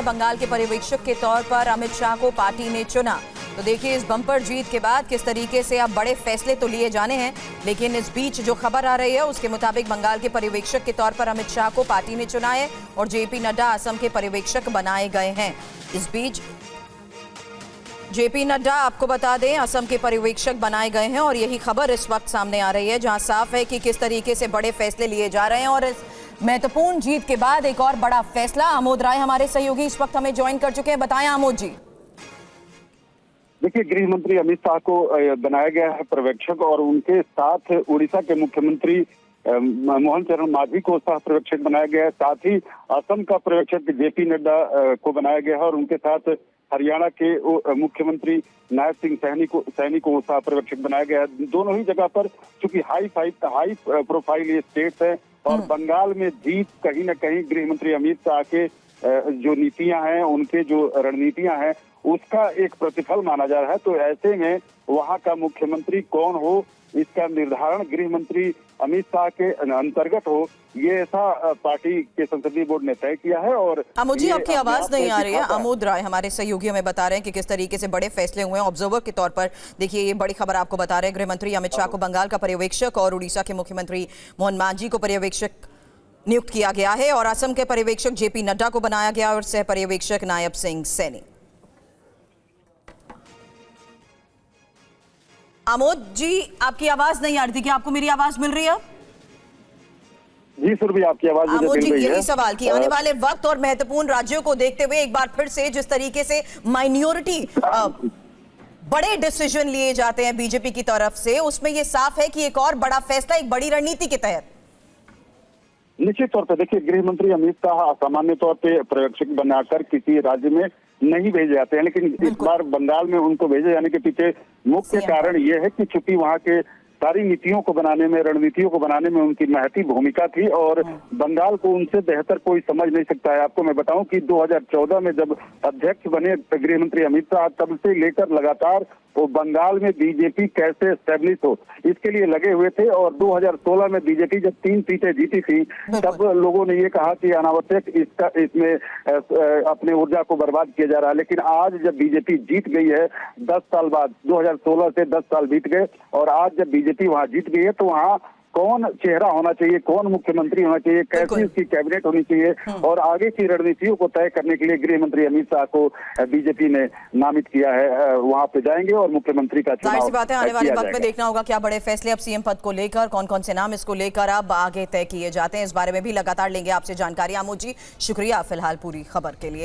बंगाल के पर्यवेक्षक के तौर पर अमित शाह को पार्टी ने चुना। तो देखिए इस बम्पर जीत के बाद किस तरीके से अब बड़े फैसले तो लिए जाने हैं, लेकिन इस बीच जो खबर आ रही है उसके मुताबिक बंगाल के पर्यवेक्षक के तौर पर अमित शाह को पार्टी ने चुना है और जेपी नड्डा असम के पर्यवेक्षक बनाए गए हैं। इस बीच जेपी नड्डा आपको बता दें असम के पर्यवेक्षक बनाए गए हैं और यही खबर इस वक्त सामने आ रही है, जहां साफ है कि किस तरीके से बड़े फैसले लिए जा रहे हैं। और इस महत्वपूर्ण जीत के बाद एक और बड़ा फैसला, आमोद राय हमारे सहयोगी इस वक्त हमें ज्वाइन कर चुके हैं। बताएं आमोद जी। देखिए, गृह मंत्री अमित शाह को बनाया गया है पर्यवेक्षक और उनके साथ उड़ीसा के मुख्यमंत्री मोहन चरण मांझी को सह पर्यवेक्षक बनाया गया है। साथ ही असम का पर्यवेक्षक जेपी नड्डा को बनाया गया है और उनके साथ हरियाणा के मुख्यमंत्री नायब सिंह सैनी को सह पर्यवेक्षक बनाया गया है। दोनों ही जगह पर चूंकि हाई प्रोफाइल ये स्टेट्स है और बंगाल में जीत कहीं न कहीं गृह मंत्री अमित शाह के जो नीतियां हैं, उनके जो रणनीतियां हैं, उसका एक प्रतिफल माना जा रहा है। तो ऐसे में वहां का मुख्यमंत्री कौन हो, इसका निर्धारण गृह मंत्री अमित शाह के अंतर्गत हो, ये ऐसा पार्टी के संसदीय बोर्ड ने तय किया है। और आमोद जी आपकी आवाज नहीं आ रही है। आमोद राय हमारे सहयोगी हमें बता रहे हैं कि किस तरीके से बड़े फैसले हुए हैं। ऑब्जर्वर के तौर पर देखिए ये बड़ी खबर आपको बता रहे हैं, गृह मंत्री अमित शाह को बंगाल का पर्यवेक्षक और उड़ीसा के मुख्यमंत्री मोहन मांझी को पर्यवेक्षक नियुक्त किया गया है और असम के पर्यवेक्षक जेपी नड्डा को बनाया गया और सह पर्यवेक्षक नायब सिंह सैनी। आमोद जी आपकी आवाज नहीं आ रही थी, क्या आपको मेरी आवाज मिल रही है? जी सुरभि, आपकी आवाज मुझे आमोद जी, मिल रही है। यही सवाल कि आने वाले वक्त और महत्वपूर्ण राज्यों को देखते हुए एक बार फिर से जिस तरीके से माइनॉरिटी बड़े डिसीजन लिए जाते हैं बीजेपी की तरफ से, उसमें यह साफ है कि एक और बड़ा फैसला एक बड़ी रणनीति के तहत। निश्चित तौर पर देखिए, गृह मंत्री अमित शाह सामान्य तौर पे पर्यवेक्षक बनाकर किसी राज्य में नहीं भेजे जाते हैं, लेकिन इस बार बंगाल में उनको भेजे जाने के पीछे मुख्य कारण ये है कि चूंकि वहाँ के सारी नीतियों को बनाने में, रणनीतियों को बनाने में उनकी महती भूमिका थी और बंगाल को उनसे बेहतर कोई समझ नहीं सकता है। आपको मैं बताऊं कि 2014 में जब अध्यक्ष बने गृह मंत्री अमित शाह, तब से लेकर लगातार वो बंगाल में बीजेपी कैसे एस्टेब्लिश हो इसके लिए लगे हुए थे। और 2016 में बीजेपी जब 3 सीटें जीती थी, तब लोगों ने ये कहा कि अनावश्यक इसमें अपने ऊर्जा को बर्बाद किया जा रहा है। लेकिन आज जब बीजेपी जीत गई है 10 साल बाद, 2016 से 10 साल बीत गए और आज जब बीजेपी वहां जीत गई है, तो वहां कौन चेहरा होना चाहिए, कौन मुख्यमंत्री होना चाहिए, कैसी उसकी कैबिनेट होनी चाहिए और आगे की रणनीतियों को तय करने के लिए गृह मंत्री अमित शाह को बीजेपी ने नामित किया है। वहां पे जाएंगे और मुख्यमंत्री का चुनाव। जाहिर सी बात है, आने वाले वक्त में देखना होगा क्या बड़े फैसले अब सीएम पद को लेकर, कौन कौन से नाम इसको लेकर अब आगे तय किए जाते हैं। इस बारे में भी लगातार लेंगे आपसे जानकारी। आमोद जी शुक्रिया फिलहाल पूरी खबर के लिए।